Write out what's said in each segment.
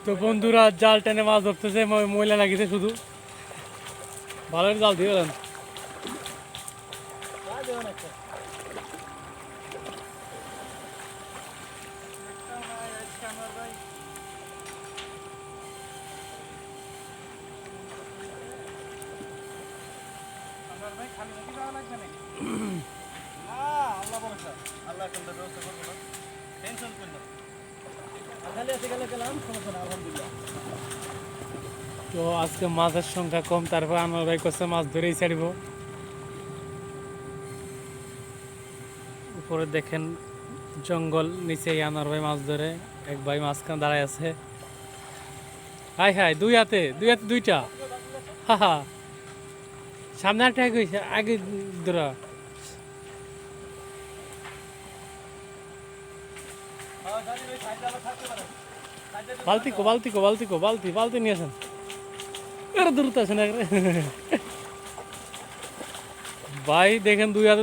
তো বন্ধুরা জাল টেনে মাছ ধরতেছে, ময়লা লাগিয়েছে শুধু। ভালো জাল দিয়ে গেলেন। তো আজকে মাছের সংখ্যা কম, তারপর আমার ভাই করছে মাছ ধরেই ছাড়ব। উপরে দেখেন জঙ্গল, নিচে আনার ভাই মাছ ধরে, এক ভাই মাঝখানে দাঁড়ায় আছে। হাই হাই, দুই হাতে দুইটা। হা হা, সামনে একটা আগে ধরা। বালতি নিয়ে আসেন। দূরতে আসেন ভাই, দেখেন দুই হাতে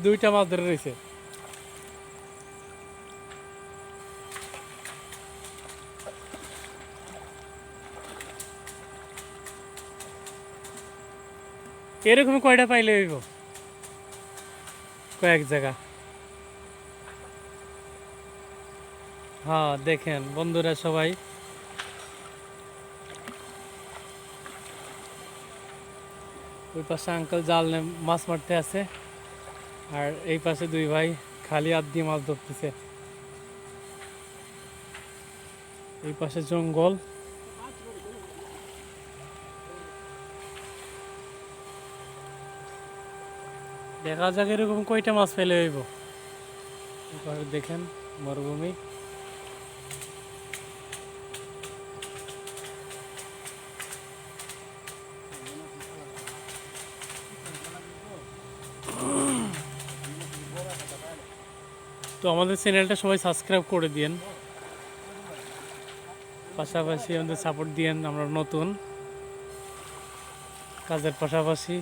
দুইটা মাছ ধরে রয়েছে। এরকম কয়টা পাইলে হইব? কয়েক জায়গা। হ্যাঁ দেখেন বন্ধুরা সবাই, ওই পাশে আঙ্কেল জাল নিয়ে মাছ মারতে আছে, আর এই পাশে দুই ভাই খালি হাত দিয়ে মাছ ধরতেছে। এই পাশে জঙ্গল। দেখা যাক এরকম কয়টা মাছ পেলে হইব। দেখেন মরুভূমি। তো আমাদের চ্যানেলটা সবাই সাবস্ক্রাইব করে দিয়েন, পাশাপাশি আমাদের সাপোর্ট দিয়েন। আমরা নতুন কাজের পাশাপাশি।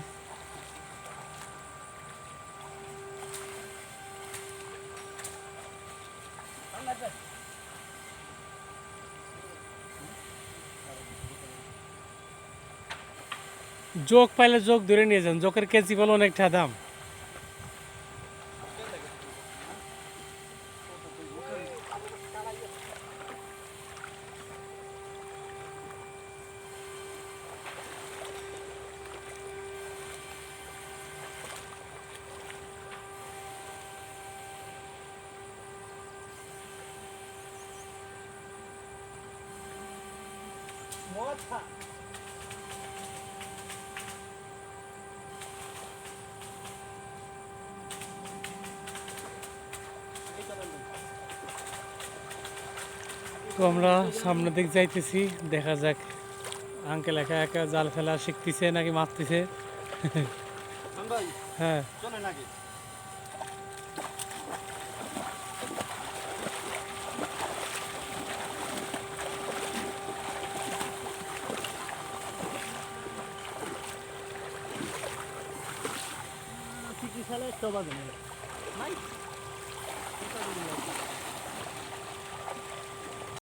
জোক পাইলে জোক ধরে নিয়ে যান, জোকের কেজি বলে অনেকটা দাম। তো আমরা সামনের দিক যাইতেছি, দেখা যাক আঙ্কেল একা একা জাল ফেলা শিখতেছে নাকি মারতেছে। হ্যাঁ খেলা একটা বাজে